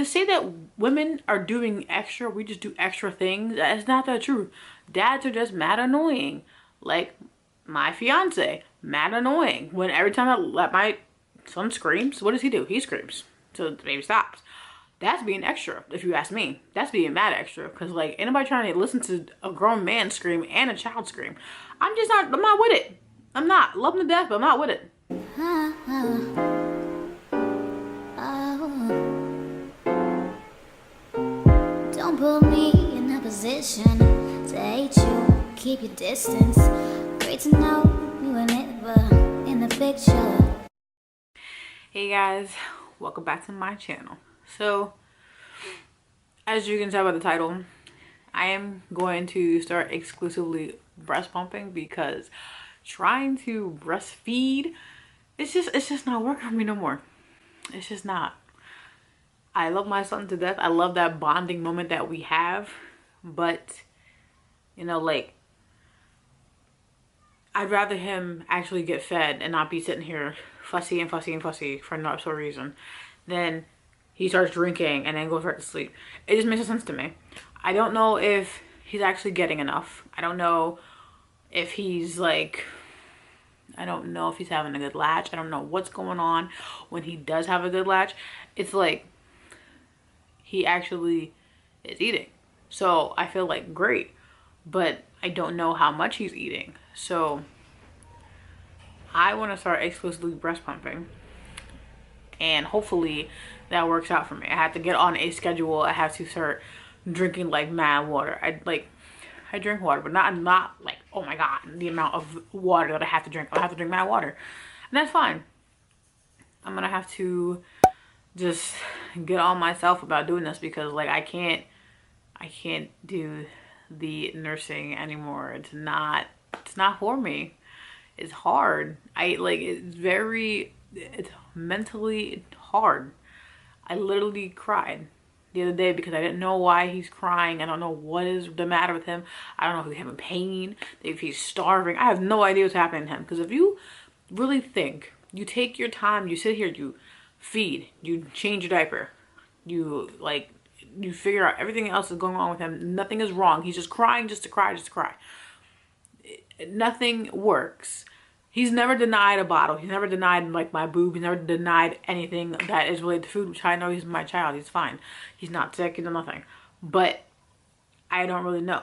to say that women are doing extra, we just do extra things, that's not that true. Dads are just mad annoying. Like my fiance, mad annoying. When every time I let my son screams, what does he do? He screams. So the baby stops. That's being extra, if you ask me. That's being mad extra. Because, like, anybody trying to listen to a grown man scream and a child scream, I'm not with it. I'm not. Love him to death, but I'm not with it. Don't put me in a position to hate you, keep your distance. Great to know you were never in the picture. Hey guys, welcome back to my channel. So, as you can tell by the title, I am going to start exclusively breast pumping because trying to breastfeed, it's just not working for me no more. It's just not. I love my son to death. I love that bonding moment that we have, but you know, like, I'd rather him actually get fed and not be sitting here fussy and fussy and fussy for no reason than he starts drinking and then goes right to sleep. It just makes no sense to me. I don't know if he's actually getting enough. I don't know if he's like, I don't know if he's having a good latch. I don't know what's going on when he does have a good latch. It's like he actually is eating. So I feel like great, but I don't know how much he's eating. So I want to start exclusively breast pumping, and hopefully that works out for me. I have to get on a schedule. I have to start drinking like mad water. I drink water, but not like, oh my god, the amount of water that I have to drink. I have to drink mad water, and that's fine. I'm gonna have to just get on myself about doing this because, like, I can't do the nursing anymore. It's not for me. It's hard. It's mentally hard. I literally cried the other day because I didn't know why he's crying. I don't know what is the matter with him. I don't know if he's having pain, if he's starving. I have no idea what's happening to him. Because if you really think, you take your time, you sit here, you feed, you change your diaper, you figure out everything else is going on with him. Nothing is wrong. He's just crying just to cry, just to cry. Nothing works. He's never denied a bottle. He's never denied like my boob. He's never denied anything that is related to food, which I know he's my child. He's fine. He's not sick. He's nothing. But I don't really know.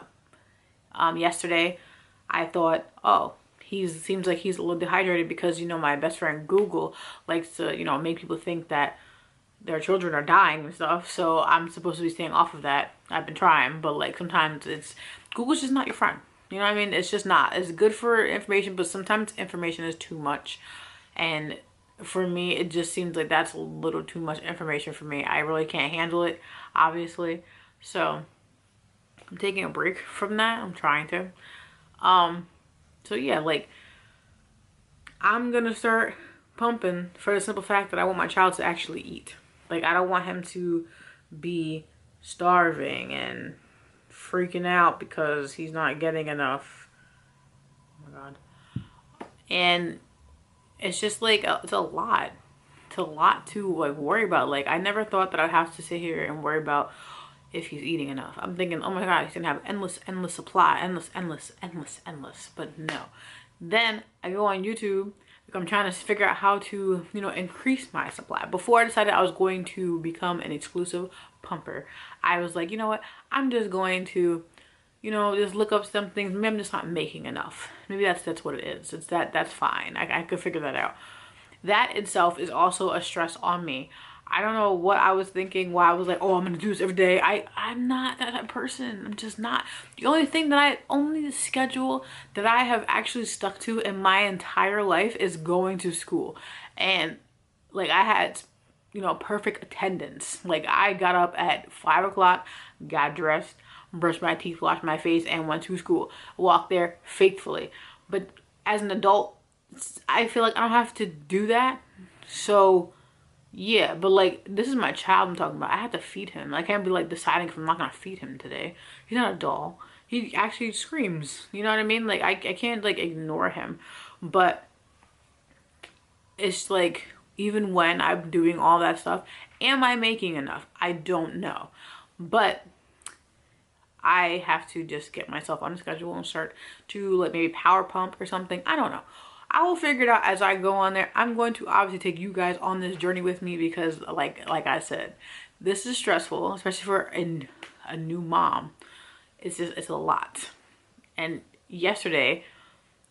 Yesterday I thought, oh, seems like he's a little dehydrated because, you know, my best friend Google likes to, you know, make people think that their children are dying and stuff. So I'm supposed to be staying off of that. I've been trying, but like sometimes Google's just not your friend. You know what I mean? It's just not. It's good for information, but sometimes information is too much. And for me, it just seems like that's a little too much information for me. I really can't handle it, obviously. So I'm taking a break from that. I'm trying to. So yeah, like, I'm gonna start pumping for the simple fact that I want my child to actually eat. Like, I don't want him to be starving and freaking out because he's not getting enough. Oh my god. And it's just like it's a lot to like worry about. Like, I never thought that I'd have to sit here and worry about if he's eating enough. I'm thinking, oh my god, he's gonna have endless supply, endless. But no. Then I go on YouTube. I'm trying to figure out how to, you know, increase my supply. Before I decided I was going to become an exclusive pumper, I was like, you know what, I'm just going to, you know, just look up some things. Maybe I'm just not making enough. Maybe that's what it is. It's that's fine. I could figure that out. That itself is also a stress on me. I don't know what I was thinking, why I was like, oh, I'm gonna do this every day. I'm not that type of person. I'm just not. The only schedule that I have actually stuck to in my entire life is going to school. And like, I had, you know, perfect attendance. Like, I got up at 5 o'clock, got dressed, brushed my teeth, washed my face, and went to school. Walked there faithfully. But as an adult, I feel like I don't have to do that. So yeah, but like, this is my child I'm talking about. I have to feed him. I can't be like deciding if I'm not gonna feed him today. He's not a doll. He actually screams. You know what I mean? Like, I can't like ignore him. But it's like, even when I'm doing all that stuff Am I making enough? I don't know. But I have to just get myself on a schedule and start to like maybe power pump or something. I don't know. I will figure it out as I go on there. I'm going to obviously take you guys on this journey with me because like I said, this is stressful, especially for a new mom. It's a lot. And yesterday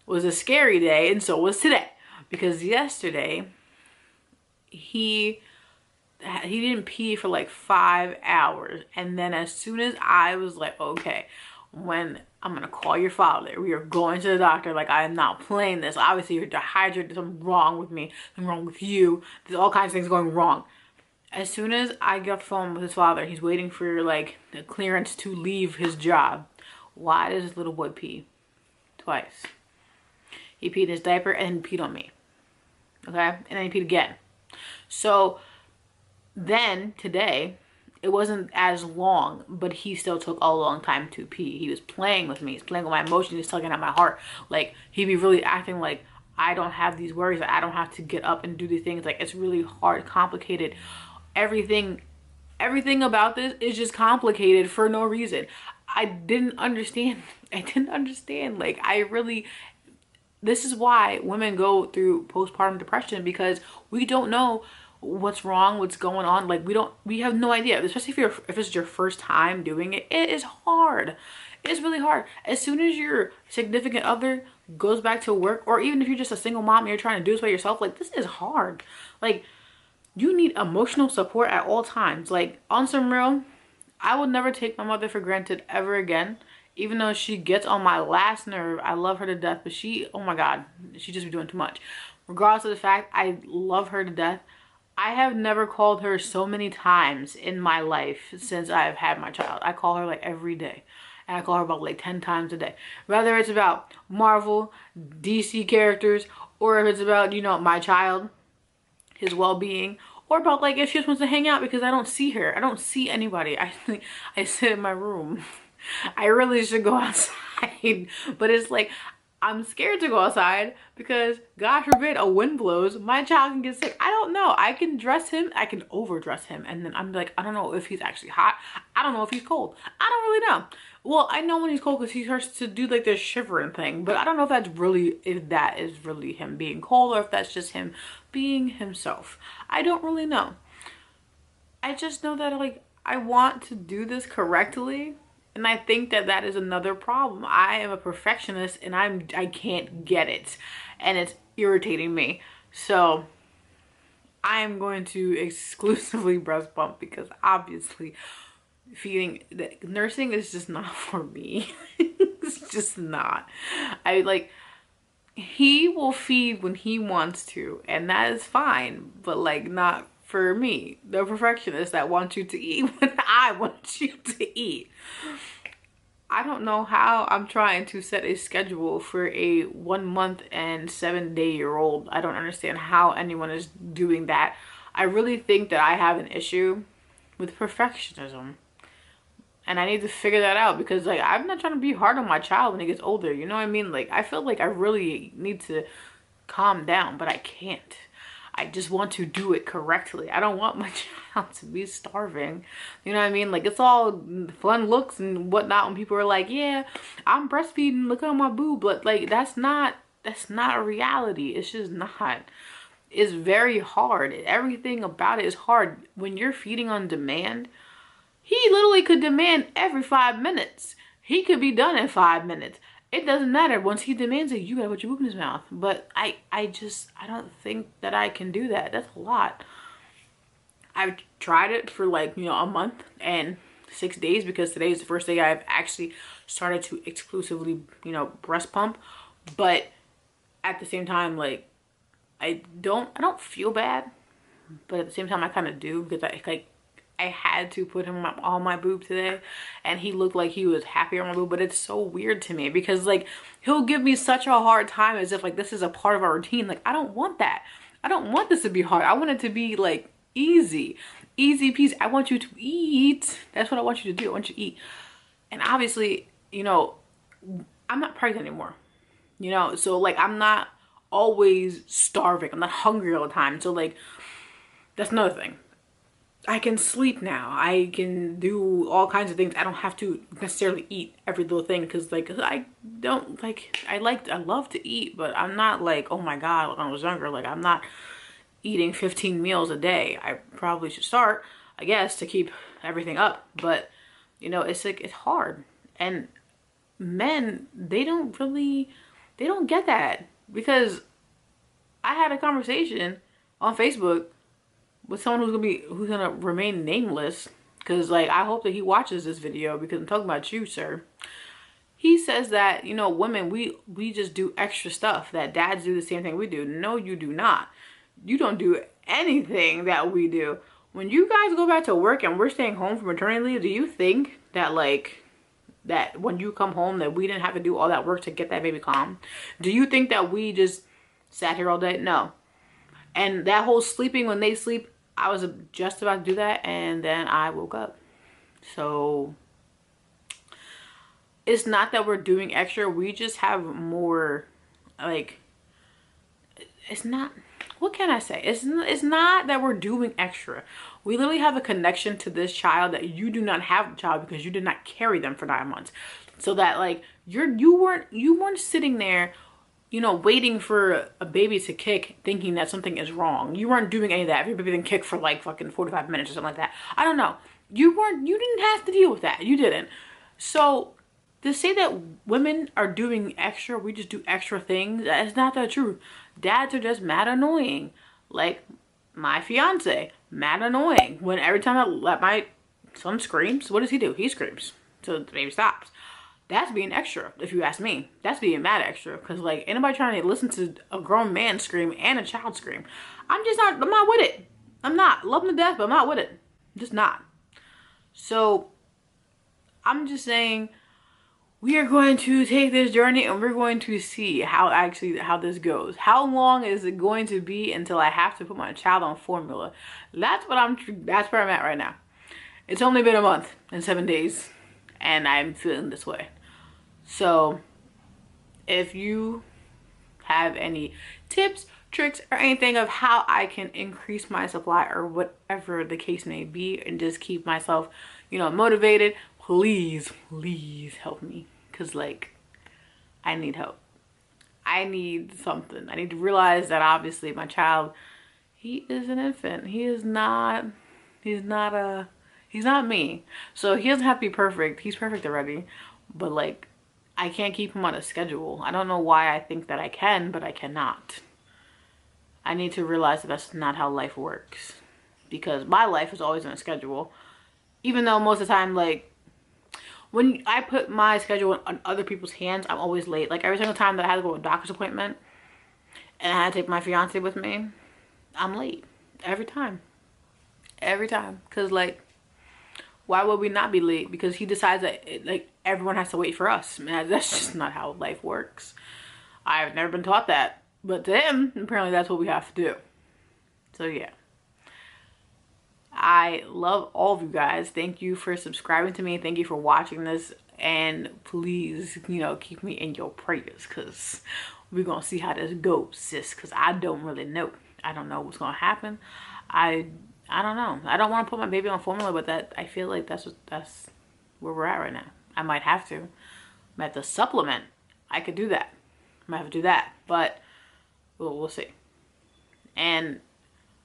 was a scary day, and so was today. Because yesterday he didn't pee for like 5 hours, and then as soon as I was like, okay, when I'm gonna call your father, we are going to the doctor, like I am not playing this, obviously you're dehydrated, there's something wrong with me, something wrong with you, there's all kinds of things going wrong. As soon as I get off the phone with his father, he's waiting for like the clearance to leave his job. Why does this little boy pee twice? He peed in his diaper and peed on me, okay, and then he peed again. So then today, it wasn't as long, but he still took a long time to pee. He was playing with me. He's playing with my emotions. He's tugging at my heart. Like, he'd be really acting like I don't have these worries. I don't have to get up and do these things. Like, it's really hard, complicated. Everything about this is just complicated for no reason. I didn't understand. Like, this is why women go through postpartum depression, because we don't know what's wrong, what's going on. Like we have no idea, especially if it's your first time doing it. It is hard. It's really hard. As soon as your significant other goes back to work, or even if you're just a single mom and you're trying to do this by yourself, like this is hard. Like you need emotional support at all times. Like on some real, I will never take my mother for granted ever again. Even though she gets on my last nerve, I love her to death, but oh my God, she just be doing too much. Regardless of the fact, I love her to death. I have never called her so many times in my life since I've had my child. I call her like every day. And I call her about like 10 times a day. Whether it's about Marvel, DC characters, or if it's about, my child, his well-being, or about like if she just wants to hang out because I don't see her. I don't see anybody. I sit in my room. I really should go outside. But it's like, I'm scared to go outside because God forbid a wind blows, my child can get sick. I don't know. I can dress him, I can overdress him, and then I'm like, I don't know if he's actually hot. I don't know if he's cold. I don't really know. Well, I know when he's cold because he starts to do like this shivering thing, but I don't know if that is really him being cold or if that's just him being himself. I don't really know. I just know that like I want to do this correctly. And I think that is another problem. I am a perfectionist and I can't get it. And it's irritating me. So I am going to exclusively breast pump because obviously nursing is just not for me. It's just not. He will feed when he wants to, and that is fine, but like not for me, the perfectionist that wants you to eat when I want you to eat. I don't know how I'm trying to set a schedule for a 1 month and 7-day-old. I don't understand how anyone is doing that. I really think that I have an issue with perfectionism. And I need to figure that out because like I'm not trying to be hard on my child when he gets older. You know what I mean? Like I feel like I really need to calm down, but I can't. I just want to do it correctly. I don't want my child to be starving. You know what I mean? Like it's all fun looks and whatnot when people are like, yeah, I'm breastfeeding, look at my boob. But like that's not a reality. It's just not. It's very hard. Everything about it is hard. When you're feeding on demand, he literally could demand every 5 minutes. He could be done in 5 minutes. It doesn't matter. Once he demands it, you gotta put your boob in his mouth. But I don't think that I can do that. That's a lot. I've tried it for like, a month and 6 days because today is the first day I've actually started to exclusively, breast pump. But at the same time, like, I don't feel bad. But at the same time, I kind of do because I had to put him on my boob today and he looked like he was happy on my boob, but it's so weird to me because like he'll give me such a hard time as if like this is a part of our routine. Like I don't want that. I don't want this to be hard. I want it to be like easy peasy. I want you to eat. That's what I want you to do. I want you to eat. And obviously, I'm not pregnant anymore, so like I'm not always starving. I'm not hungry all the time. So like that's another thing. I can sleep now. I can do all kinds of things. I don't have to necessarily eat every little thing because like I don't like I love to eat, but I'm not like, oh my God, when I was younger, like I'm not eating 15 meals a day. I probably should start, I guess, to keep everything up. But you know, it's like it's hard. And men, they don't get that, because I had a conversation on Facebook with someone who's gonna remain nameless, because like I hope that he watches this video because I'm talking about you, sir. He says that, you know, women, we just do extra stuff, that dads do the same thing we do. No, you do not. You don't do anything that we do. When you guys go back to work and we're staying home for maternity leave, do you think that like that when you come home that we didn't have to do all that work to get that baby calm? Do you think that we just sat here all day? No. And that whole sleeping when they sleep, I was just about to do that and then I woke up. So it's not that we're doing extra, we just have more, like, it's not, what can I say? It's not that we're doing extra. We literally have a connection to this child that you do not have a child because you did not carry them for 9 months. So that like you weren't sitting there, you know, waiting for a baby to kick thinking that something is wrong. You weren't doing any of that. If your baby didn't kick for like fucking 45 minutes or something like that, I don't know. You didn't have to deal with that. You didn't. So to say that women are doing extra, we just do extra things, that's not the truth. Dads are just mad annoying. Like my fiance, mad annoying. When every time I let my son screams, what does he do? He screams. So the baby stops. That's being extra, if you ask me. That's being mad extra. Because like anybody trying to listen to a grown man scream and a child scream, I'm not with it. I'm not. Love him to death, but I'm not with it. I'm just not. So I'm just saying, we are going to take this journey and we're going to see how this goes. How long is it going to be until I have to put my child on formula? That's where I'm at right now. It's only been a month and 7 days and I'm feeling this way. So if you have any tips, tricks, or anything of how I can increase my supply or whatever the case may be and just keep myself, you know, motivated, please help me. Because like I need help. I need something. I need to realize that obviously my child, he is an infant. He's not me. So he doesn't have to be perfect. He's perfect already. But like I can't keep him on a schedule. I don't know why I think that I can, but I cannot. I need to realize that that's not how life works. Because my life is always on a schedule. Even though most of the time, like, when I put my schedule on other people's hands, I'm always late. Like, every single time that I had to go to a doctor's appointment and I had to take my fiance with me, I'm late. Every time. Every time. Because, like, why would we not be late? Because he decides that, like, everyone has to wait for us. Man, that's just not how life works. I've never been taught that. But to him, apparently that's what we have to do. So, yeah. I love all of you guys. Thank you for subscribing to me. Thank you for watching this. And please, you know, keep me in your prayers. Because we're going to see how this goes, sis. Because I don't really know. I don't know what's going to happen. I don't know. I don't want to put my baby on formula, but that I feel like that's where we're at right now. I might have to. I might have to supplement. I could do that. I might have to do that. But we'll see. And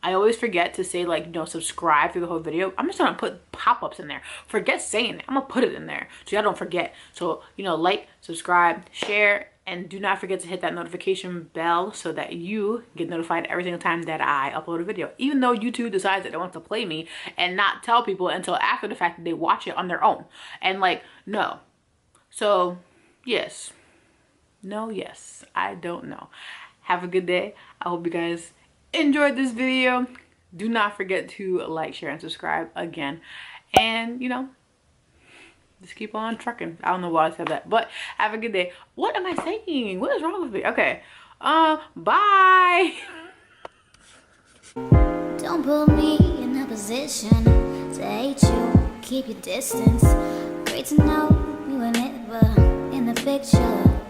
I always forget to say, like, you know, subscribe through the whole video. I'm just gonna put pop-ups in there. Forget saying it. I'm gonna put it in there so y'all don't forget. So, you know, like, subscribe, share, and do not forget to hit that notification bell so that you get notified every single time that I upload a video. Even though YouTube decides that they want to play me and not tell people until after the fact that they watch it on their own. And, like, no. So, yes. No, yes. I don't know. Have a good day. I hope you guys enjoyed this video. Do not forget to like, share, and subscribe again. And, you know, just keep on trucking. I don't know why I said that, but have a good day. What am I saying? What is wrong with me? Okay. Bye. Don't put me in a position to hate you. Keep your distance. Great to know you and it were in the picture.